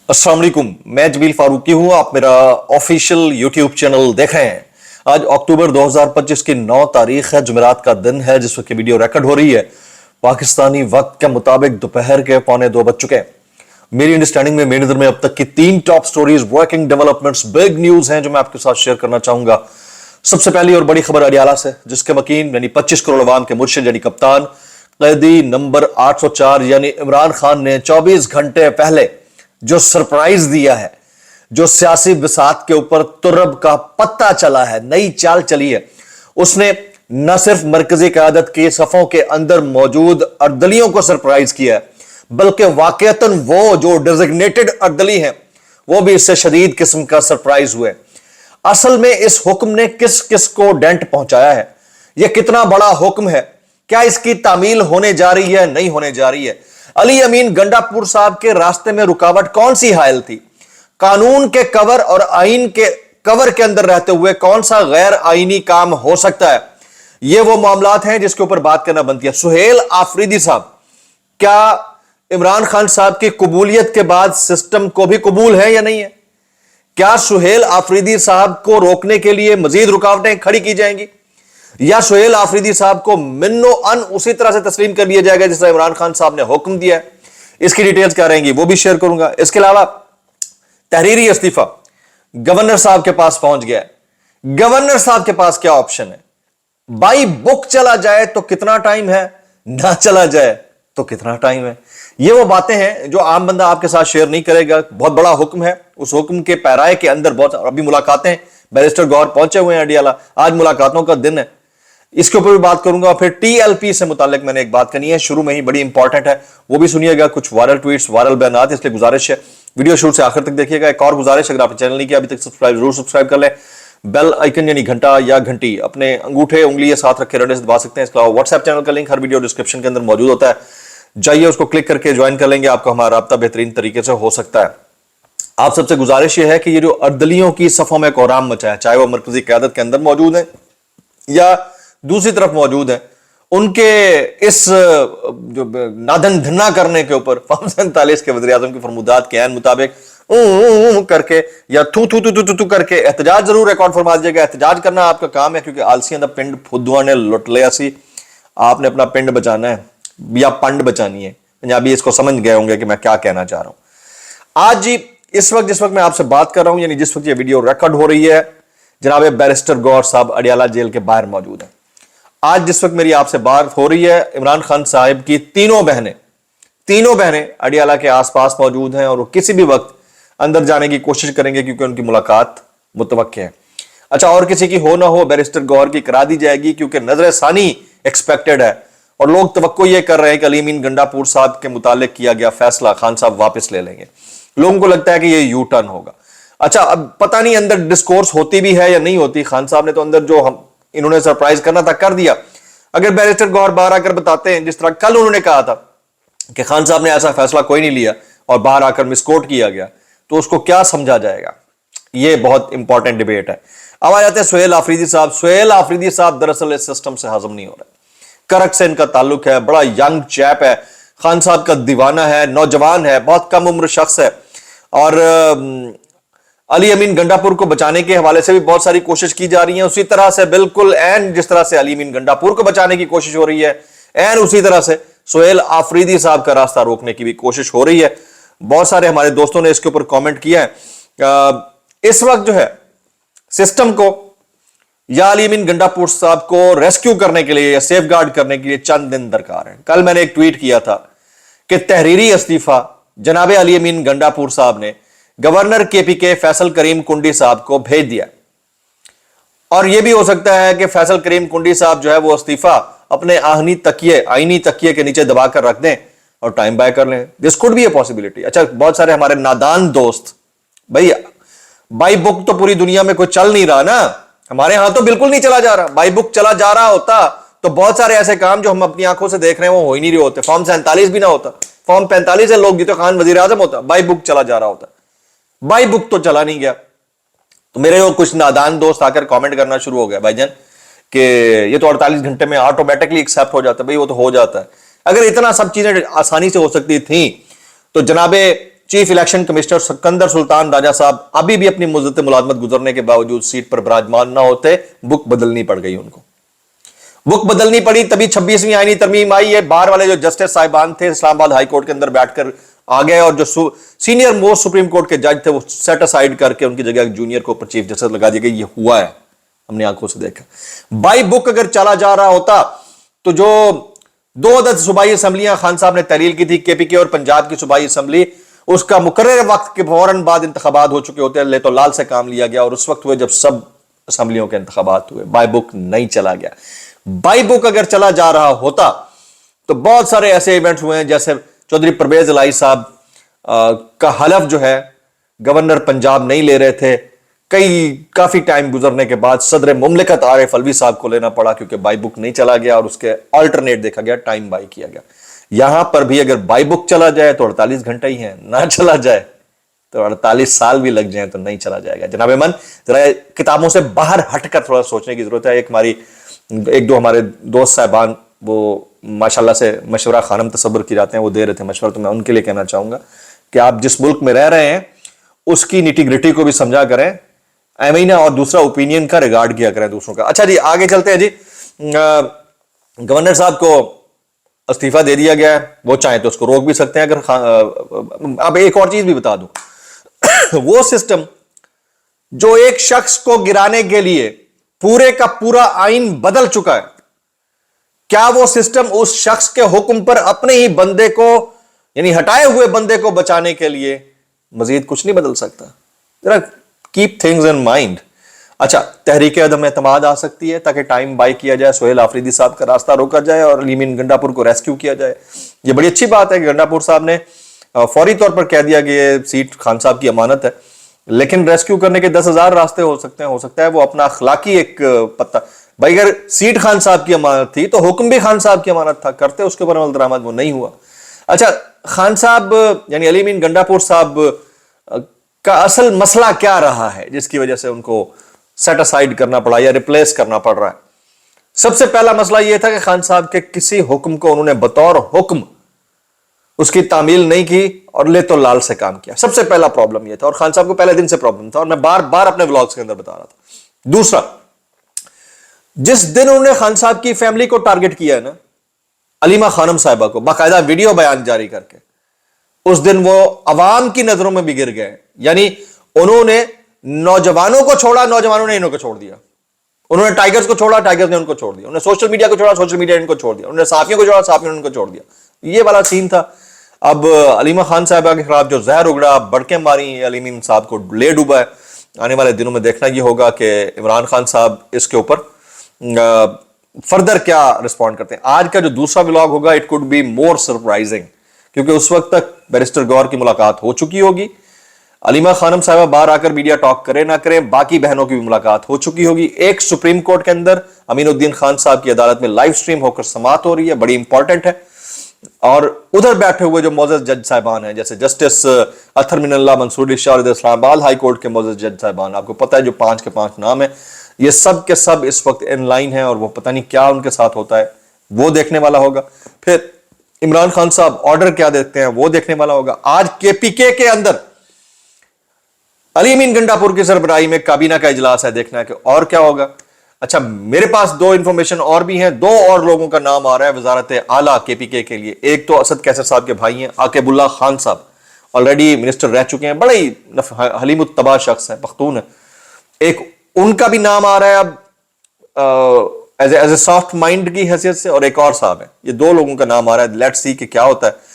अस्सलाम वालेकुम, मैं जमील फारूकी हूं। आप मेरा ऑफिशियल यूट्यूब चैनल देख रहे हैं। आज अक्टूबर 2025 की 9 तारीख है, जुमेरात का दिन है, जिस वक्त वीडियो रिकॉर्ड हो रही है पाकिस्तानी वक्त के मुताबिक दोपहर के 1:45 बज चुके हैं। मेरी अंडरस्टैंडिंग में, मेरी नजर में अब तक की 3 top stories, working developments, big news हैं जो मैं आपके साथ शेयर करना चाहूंगा। सबसे पहली और बड़ी खबर अडियाला से, जिसके मकीन यानी 25 करोड़ अवाम के मुर्शिद यानी कप्तान कैदी नंबर 804 यानी इमरान खान ने 24 घंटे पहले जो सरप्राइज दिया है, जो सियासी बिसात के ऊपर तुर्रब का पत्ता चला है, नई चाल चली है, उसने न सिर्फ मरकजी क़यादत की सफों के अंदर मौजूद अर्दलियों को सरप्राइज किया है, बल्कि वाकईतन वो जो डेजिग्नेटेड अर्दली हैं वो भी इससे शदीद किस्म का सरप्राइज हुए। असल में इस हुक्म ने किस किस को डेंट पहुंचाया है, यह कितना बड़ा हुक्म है, क्या इसकी तामील होने जा रही है, नहीं होने जा रही है। अली अमीन गंडापुर साहब के रास्ते में रुकावट कौन सी हायल थी? कानून के कवर और आइन के कवर के अंदर रहते हुए कौन सा गैर आईनी काम हो सकता है? ये वो मामलात हैं जिसके ऊपर बात करना बनती है। सुहेल आफरीदी साहब, क्या इमरान खान साहब की कबूलियत के बाद सिस्टम को भी कबूल है या नहीं है? क्या सुहेल आफरीदी साहब को रोकने के लिए मजीद रुकावटें खड़ी की जाएंगी, या सुहेल आफरीदी साहब को मिन्नो अन उसी तरह से तस्लीम कर लिया जाएगा जिस तरह इमरान खान साहब ने हुक्म दिया है? इसकी डिटेल्स क्या रहेंगी वो भी शेयर करूंगा। इसके अलावा तहरीरी इस्तीफा गवर्नर साहब के पास पहुंच गया है। गवर्नर साहब के पास क्या ऑप्शन है? बाई बुक चला जाए तो कितना टाइम है, ना चला जाए तो कितना टाइम है? ये वो बातें हैं जो आम बंदा आपके साथ शेयर नहीं करेगा। बहुत बड़ा हुक्म है, उस हुक्म के पैराए के अंदर बहुत अभी मुलाकातें, बैरिस्टर गौहर पहुंचे हुए हैं अडियाला, आज मुलाकातों का दिन है, इसके ऊपर भी बात करूंगा। फिर टीएलपी से मुतालिक मैंने एक बात करनी है, शुरू में ही बड़ी इंपॉर्टेंट है, वो भी सुनिएगा। कुछ वायरल ट्वीट्स, वायरल बयानात, इसलिए गुजारिश है वीडियो शुरू से आखिर तक देखिएगा। एक और गुजारिश, अगर आपने चैनल नहीं किया अभी तक सब्सक्राइब जरूर सब्सक्राइब कर लें। बेल आइकन यानी घंटा या घंटी अपने अंगूठे उंगली साथ रखे रहने से दबा सकते हैं। इसके अलावा व्हाट्सएप चैनल का लिंक हर वीडियो डिस्क्रिप्शन के अंदर मौजूद होता है, जाइए उसको क्लिक करके ज्वाइन कर लेंगे, आपका हमारा राब्ता बेहतरीन तरीके से हो सकता है। आप सबसे गुजारिश ये है कि ये जो अर्दलियों की सफों में कोहराम मचा है, चाहे वो मरकजी क़यादत के अंदर मौजूद है या दूसरी तरफ मौजूद है, उनके इस जो नादन धन्ना करने के ऊपर फॉर्म 47 के वज़ीर आज़म की फरमुदात के ऐन मुताबिक करके या थू थू थू थू थू करके एहतजाज जरूर रिकॉर्ड फरमा दीजिएगा। एहतजाज करना आपका काम है, क्योंकि आलसियां दा पिंड फुद्दुआ ने लुट लिया सी, आपने अपना पिंड बचाना है या पंड बचानी है। पंजाबी इसको समझ गए होंगे कि मैं क्या कहना चाह रहा हूं। आज जी इस वक्त जिस वक्त मैं आपसे बात कर रहा हूं, यानी जिस वक्त ये वीडियो रिकॉर्ड हो रही है, जनाब बैरिस्टर गौहर साहब अडियाला जेल के बाहर मौजूद है। आज जिस वक्त मेरी आपसे बात हो रही है, इमरान खान साहब की तीनों बहनें अडियाला के आसपास मौजूद हैं और वो किसी भी वक्त अंदर जाने की कोशिश करेंगे, क्योंकि उनकी मुलाकात मुतवक्के है। अच्छा, और किसी की हो ना हो, बैरिस्टर गौहर की करा दी जाएगी, क्योंकि नजर सानी एक्सपेक्टेड है और लोग तवक्को ये कर रहे हैं कि अली अमीन गंडापुर साहब के मुतालिक किया गया फैसला खान साहब वापस ले लेंगे। लोगों को लगता है कि ये यू टर्न होगा। अच्छा, अब पता नहीं अंदर डिस्कोर्स होती भी है या नहीं होती। खान साहब ने तो अंदर जो हम इन्होंने सरप्राइज करना था कर दिया। अगर बैरिस्टर गौहर बाहर आकर बताते हैं, जिस तरह कल उन्होंने कहा था कि खान साहब ने ऐसा फैसला कोई नहीं लिया और बाहर आकर मिसकोट किया गया, तो उसको क्या समझा जाएगा? ये बहुत इंपॉर्टेंट डिबेट है। अब आ जाते हैं सुहेल आफरीदी साहब। सुहेल आफरीदी साहब दरअसल इस सिस्टम से हजम नहीं हो रहे। करक से इनका ताल्लुक है, बड़ा यंग चैप है, खान साहब का दीवाना है, नौजवान है, बहुत कम उम्र शख्स है, और अली अमीन गंडापुर को बचाने के हवाले से भी बहुत सारी कोशिश की जा रही है। उसी तरह से बिल्कुल एन जिस तरह से अली अमीन गंडापुर को बचाने की कोशिश हो रही है, एन उसी तरह से सुहेल आफरीदी साहब का रास्ता रोकने की भी कोशिश हो रही है। बहुत सारे हमारे दोस्तों ने इसके ऊपर कमेंट किया है। इस वक्त जो है सिस्टम को या अली अमीन गंडापुर साहब को रेस्क्यू करने के लिए या सेफ गार्ड करने के लिए चंद दिन दरकार है। कल मैंने एक ट्वीट किया था कि तहरीरी इस्तीफा जनाब अली अमीन गंडापुर साहब ने गवर्नर केपीके फैसल करीम कुंडी साहब को भेज दिया, और यह भी हो सकता है कि फैसल करीम कुंडी साहब जो है वो इस्तीफा अपने आईनी तकिए के नीचे दबा कर रख दें और टाइम बाय कर लें। This could be a possibility. अच्छा, बहुत सारे हमारे नादान दोस्त, भाई बाई बुक तो पूरी दुनिया में कोई चल नहीं रहा ना, हमारे यहां तो बिल्कुल नहीं चला जा रहा। बाई बुक चला जा रहा होता तो बहुत सारे ऐसे काम जो हम अपनी आंखों से देख रहे हैं वो हो ही नहीं रहे होते। फॉर्म 47 भी ना होता, फॉर्म 45 है, लोग जीतो खान वजीर आजम होता, बाई बुक चला जा रहा होता। बाई बुक तो चला नहीं गया। तो मेरे वो कुछ नादान दोस्त आकर कमेंट करना शुरू हो गया, भाईजान कि ये तो 48 घंटे में ऑटोमेटिकली एक्सेप्ट हो जाता है। भाई वो तो हो जाता है। अगर इतना सब चीजें आसानी से हो सकती थी तो जनाबे chief election commissioner Sikandar Sultan Raja साहब अभी भी अपनी मुद्दत मुलाजमत गुजरने के बावजूद सीट पर विराजमान ना होते, बुक बदलनी पड़ गई उनको। बुक बदलनी पड़ी तभी 26वीं आईनी तरमीम आई है। बाहर वाले जो जस्टिस साहिबान थे इस्लामाबाद हाई कोर्ट के अंदर बैठकर आ गए और जो सीनियर मोस्ट सुप्रीम कोर्ट के जज थे वो सेट असाइड करके उनकी जगह जूनियर को ऊपर चीफ जस्टिस लगा दिया गया। ये हुआ है, हमने आंखों से देखा। बाई बुक अगर चला जा रहा होता तो जो 2 अदद सूबाई असम्बलियां खान साहब ने तहरील की थी, केपीके और पंजाब की सूबाई असम्बली, उसका मुकर्रर वक्त के फौरन बाद इंतखाबात हो चुके होते, ले तो लाल से काम लिया गया और उस वक्त हुए जब सब असम्बलियों के इंतखाबात हुए। बाई बुक नहीं चला गया। बाई बुक अगर चला जा रहा होता तो बहुत सारे ऐसे इवेंट्स हुए हैं, जैसे चौधरी परवेज इलाही साहब का हलफ जो है गवर्नर पंजाब नहीं ले रहे थे, काफी टाइम गुजरने के बाद सदर मुमलिकत आरिफ अलवी साहब को लेना पड़ा क्योंकि बाई बुक नहीं चला गया और उसके अल्टरनेट देखा गया, टाइम बाई किया गया। यहां पर भी अगर बाई बुक चला जाए तो 48 घंटे ही है, ना चला जाए तो 48 साल भी लग जाए तो नहीं चला जाएगा। जनाब मन, जरा किताबों से बाहर हटकर थोड़ा सोचने की जरूरत है। एक दो हमारे दोस्त साहबान वो माशाल्लाह से मशवरा खानम तसव्वुर की जाते हैं, वो दे रहे थे मशवरा, तो मैं उनके लिए कहना चाहूंगा कि आप जिस मुल्क में रह रहे हैं उसकी निटी ग्रिटी को भी समझा करें, एमीना, और दूसरा ओपिनियन का रिगार्ड किया करें दूसरों का। अच्छा जी, आगे चलते हैं जी। गवर्नर साहब को इस्तीफा दे दिया गया है, वो चाहे तो उसको रोक भी सकते हैं। अगर अब एक और चीज भी बता दूं वो सिस्टम जो एक शख्स को गिराने के लिए पूरे का पूरा आइन बदल चुका है, क्या वो सिस्टम उस शख्स के हुक्म पर अपने ही बंदे को, यानी हटाए हुए बंदे को बचाने के लिए मजीद कुछ नहीं बदल सकता? जरा कीप थिंग्स इन माइंड। अच्छा, तहरीक अदम एतमाद आ सकती है ताकि टाइम बाय किया जाए, सोहेल आफरीदी साहब का रास्ता रोका जाए और अली अमीन गंडापुर को रेस्क्यू किया जाए। ये बड़ी अच्छी बात है कि गंडापुर साहब ने फौरी तौर पर कह दिया कि ये सीट खान साहब की अमानत है, लेकिन रेस्क्यू करने के 10,000 रास्ते हो सकते हैं वो अपना अखलाकी एक पत्ता, भाई अगर सीट खान साहब की अमानत थी तो हुक्म भी खान साहब की अमानत था, करते उसके ऊपर अमल दरामद, वो नहीं हुआ। अच्छा, खान साहब यानी अली अमीन गंडापुर साहब का असल मसला क्या रहा है जिसकी वजह से उनको सेट असाइड करना पड़ा या रिप्लेस करना पड़ रहा है? सबसे पहला मसला यह था कि खान साहब के किसी हुक्म को उन्होंने बतौर हुक्म उसकी तामील नहीं की और ले तो लाल से काम किया। सबसे पहला प्रॉब्लम यह था और खान साहब को पहले दिन से प्रॉब्लम था और मैं बार बार अपने व्लॉग्स के अंदर बता रहा था। दूसरा, जिस दिन उन्होंने खान साहब की फैमिली को टारगेट किया है ना, अलीमा खानम साहिबा को बाकायदा वीडियो बयान जारी करके, उस दिन वो अवाम की नजरों में भी गिर गए। यानी उन्होंने नौजवानों को छोड़ा, नौजवानों ने इनको छोड़ दिया। उन्होंने टाइगर्स को छोड़ा, टाइगर्स ने उनको छोड़ दिया। उन्होंने सोशल मीडिया को छोड़ा, सोशल मीडिया ने इनको छोड़ दिया। उन्होंने साफियों को छोड़ा, साफियों ने उनको छोड़ दिया। ये वाला सीन था। अब अलीमा खान साहिबा के खिलाफ जो जहर उगड़ा, बड़के मारी, अली अमीन साहब को ले डूबा है। आने वाले दिनों में देखना यह होगा कि इमरान खान साहब इसके ऊपर फर्दर क्या रिस्पॉन्ड करते हैं। आज का जो दूसरा व्लॉग होगा, it could be more surprising, क्योंकि उस वक्त तक बैरिस्टर गौर की मुलाकात हो चुकी होगी। अलीमा खानम साहिबा बाहर आकर मीडिया टॉक करे ना करें, बाकी बहनों की भी मुलाकात हो चुकी होगी। एक सुप्रीम कोर्ट के अंदर अमीनुद्दीन खान साहब की अदालत में लाइव स्ट्रीम होकर समाअत हो रही है, बड़ी इंपॉर्टेंट है। और उधर बैठे हुए जो मोअज़्ज़ज़ जज साहिबान हैं, जैसे जस्टिस अतहर मिनल्लाह मंसूरी शाह और इस्लामाबाद हाई कोर्ट के मोअज़्ज़ज़ जज साहिबान, आपको पता है जो 5 के 5 नाम है, ये सब के सब इस वक्त इन लाइन है और वो पता नहीं क्या उनके साथ होता है, वो देखने वाला होगा। फिर इमरान खान साहब ऑर्डर क्या देते हैं, वो देखने वाला होगा। आज केपीके के अंदर अली अमीन गंडापुर की सरबराही में काबीना का इजलास है, देखना है कि और क्या होगा। अच्छा, मेरे पास 2 इंफॉर्मेशन और भी हैं। 2 और लोगों का नाम आ रहा है वजारत आला केपीके के लिए। एक तो असद कैसर साहब के भाई हैं आकिबुल्लाह खान साहब, ऑलरेडी मिनिस्टर रह चुके हैं, बड़े ही हलीमुत्तबा शख्स है, पख्तून है। एक उनका भी नाम आ रहा है अब एज ए सॉफ्ट माइंड की हैसियत से, और एक और साहब है। ये 2 लोगों का नाम आ रहा है। लेट्स सी कि क्या होता है।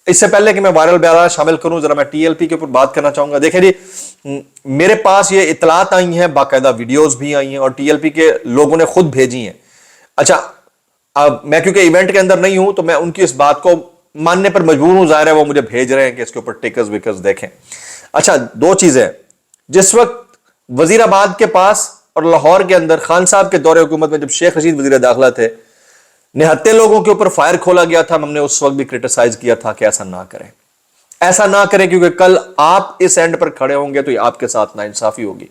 इससे पहले कि मैं वायरल बयान शामिल करूं, जरा मैं टीएलपी के ऊपर बात करना चाहूंगा। देखिए जी, मेरे पास ये इतलात आई हैं, बाकायदा वीडियोस भी आई हैं और टीएलपी के लोगों ने खुद भेजी हैं। अच्छा, अब मैं क्योंकि इवेंट के अंदर नहीं हूं तो मैं उनकी इस बात को मानने पर मजबूर हूं। जाहिर है वो मुझे भेज रहे हैं कि इसके ऊपर टिकर्स विकर्स देखें। अच्छा, 2 चीजें। जिस वक्त वजीराबाद के पास और लाहौर के अंदर खान साहब के दौरे हुकूमत में जब शेख रशीद वजीर दाखिला थे, निहत्ते लोगों के ऊपर फायर खोला गया था, हमने उस वक्त भी क्रिटिसाइज किया था कि ऐसा ना करें, ऐसा ना करें, क्योंकि कल आप इस एंड पर खड़े होंगे तो ये आपके साथ नाइंसाफी होगी।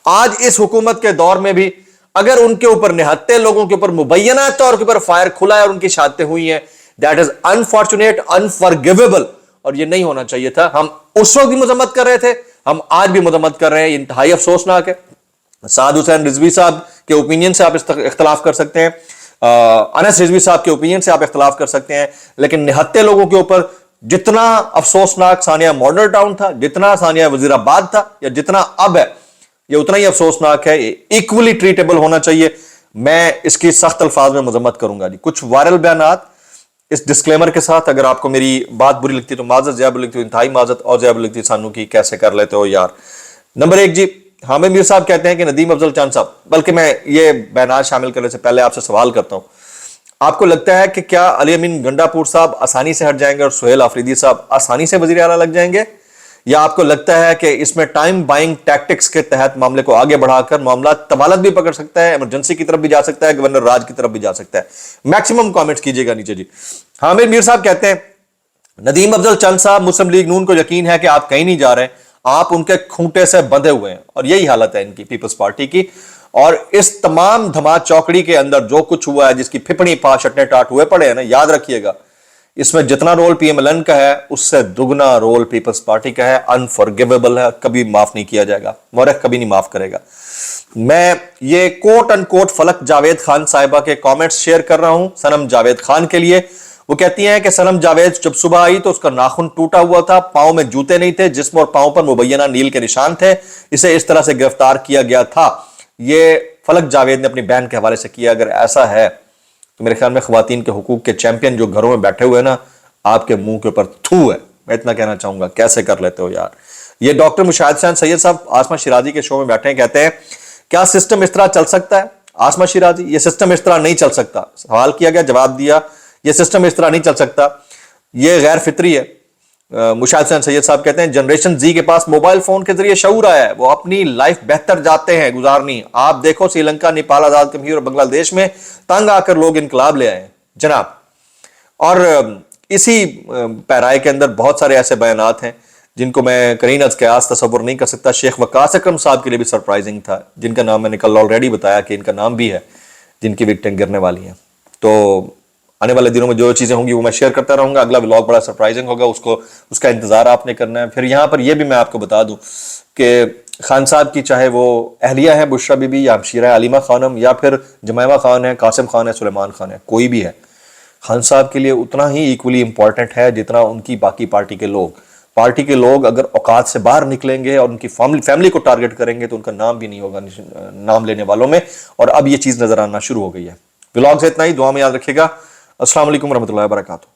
आज इस हुकूमत के दौर में भी अगर उनके ऊपर, निहत्ते लोगों के ऊपर मुबैना तौर के ऊपर फायर खुला है और उनकी शहादतें हुई हैं, दैट इज अनफॉर्चुनेट, अनफॉरगिवेबल। اور یہ نہیں ہونا چاہیے تھا. ہم اس وقت بھی مذمت کر رہے تھے, ہم آج بھی مذمت کر رہے ہیں. انتہائی افسوسناک ہے. سعد حسین رضوی صاحب کے اوپینین سے آپ اختلاف کر سکتے ہیں, انس رضوی صاحب کے اوپینین سے آپ اختلاف کر سکتے ہیں, لیکن نہتے لوگوں کے اوپر جتنا افسوسناک ثانیہ ماڈل ٹاؤن تھا, جتنا ثانیہ وزیر آباد تھا, یا جتنا اب ہے, یہ اتنا ہی افسوسناک ہے. ایکولی ٹریٹیبل ہونا چاہیے. میں اس کی سخت الفاظ میں مذمت کروں گا. کچھ وائرل بیانات اس ڈسکلیمر کے ساتھ, اگر آپ کو میری بات بری لگتی تو معذرت, زیادہ بری لگتی تو انتہائی معذرت, اور زیادہ بری لگتی سانو کی کیسے کر لیتے ہو یار. نمبر 1 جی, حامد میر صاحب کہتے ہیں کہ ندیم افضل چاند صاحب, بلکہ میں یہ بیانات شامل کرنے سے پہلے آپ سے سوال کرتا ہوں, آپ کو لگتا ہے کہ کیا علی امین گنڈا پور صاحب آسانی سے ہٹ جائیں گے اور سہیل آفریدی صاحب آسانی سے وزیر اعلیٰ لگ جائیں گے, یا آپ کو لگتا ہے کہ اس میں ٹائم بائنگ ٹیکٹکس کے تحت معاملے کو آگے بڑھا کر معاملات طوالت بھی پکڑ سکتا ہے, ایمرجنسی کی طرف بھی جا سکتا ہے, گورنر راج کی طرف بھی جا سکتا ہے؟ میکسیمم کامنٹس کیجئے گا نیچے جی. حامد میر صاحب کہتے ہیں ندیم افضل چند صاحب, مسلم لیگ نون کو یقین ہے کہ آپ کہیں نہیں جا رہے, آپ ان کے کھونٹے سے بندھے ہوئے ہیں, اور یہی حالت ہے ان کی پیپلز پارٹی کی. اور اس تمام دھما چوکڑی کے اندر جو کچھ ہوا ہے, جس کی پھپڑی پا شٹنے ٹاٹ ہوئے پڑے ہیں نا, یاد رکھیے گا اس میں جتنا role P M L N کا ہے اس سے دگنا رول پیپلز پارٹی کا ہے. انفارگیویبل ہے, کبھی معاف نہیں کیا جائے گا, مورخ کبھی نہیں معاف کرے گا. میں یہ کوٹ ان کوٹ فلک جاوید خان صاحبہ کے کامنٹس شیئر کر رہا ہوں صنم جاوید خان کے لیے. وہ کہتی ہیں کہ صنم جاوید جب صبح آئی تو اس کا ناخن ٹوٹا ہوا تھا, پاؤں میں جوتے نہیں تھے, جسم اور پاؤں پر مبینہ نیل کے نشان تھے, اسے اس طرح سے گرفتار کیا گیا تھا. یہ فلک جاوید نے اپنی بہن کے حوالے سے کیا. اگر ایسا ہے تو میرے خیال میں خواتین کے حقوق کے چیمپئن جو گھروں میں بیٹھے ہوئے نا, آپ کے منہ کے اوپر تھو ہے. میں اتنا کہنا چاہوں گا, کیسے کر لیتے ہو یار. یہ ڈاکٹر مشاہد حسین سید صاحب آسما شیرازی کے شو میں بیٹھے ہیں, کہتے ہیں کیا سسٹم اس طرح چل سکتا ہے؟ آسما شیرازی, یہ سسٹم اس طرح نہیں چل سکتا. سوال کیا گیا, جواب دیا, یہ سسٹم اس طرح نہیں چل سکتا, یہ غیر فطری ہے. مشاہد حسین سید صاحب کہتے ہیں جنریشن زی کے پاس موبائل فون کے ذریعے شعور آیا ہے, وہ اپنی لائف بہتر جاتے ہیں گزارنی. آپ دیکھو سری لنکا, نیپال آزاد کشمیر اور بنگلہ دیش میں تنگ آ کر لوگ انقلاب لے آئے ہیں جناب. اور اسی پیرائے کے اندر بہت سارے ایسے بیانات ہیں جن کو میں قرین از قیاس تصور نہیں کر سکتا. شیخ وقاص اکرم صاحب کے لیے بھی سرپرائزنگ تھا, جن کا نام میں نے کل آلریڈی بتایا کہ ان کا نام بھی ہے, جن کی وکٹیں گرنے والی ہیں. تو آنے والے دنوں میں جو چیزیں ہوں گی وہ میں شیئر کرتا رہوں گا. اگلا ولاگ بڑا سرپرائزنگ ہوگا, اس کا انتظار آپ نے کرنا ہے. پھر یہاں پر یہ بھی میں آپ کو بتا دوں کہ خان صاحب کی چاہے وہ اہلیہ ہے بشرا بی بی, یا ہمشیرہ علیمہ خانم, یا پھر جمائمہ خان ہے, قاسم خان ہے, سلیمان خان ہے, کوئی بھی ہے, خان صاحب کے لیے اتنا ہی ایکولی امپورٹنٹ ہے جتنا ان کی باقی پارٹی کے لوگ. پارٹی کے لوگ اگر اوقات سے باہر نکلیں گے اور ان کی فیملی کو ٹارگٹ کریں گے تو ان کا نام بھی نہیں ہوگا نام لینے والوں میں. اور اب یہ چیز نظر آنا شروع ہو گئی ہے. ولاگ سے اتنا ہی, دعا میں یاد رکھیے گا. السلام علیکم ورحمۃ اللہ وبرکاتہ.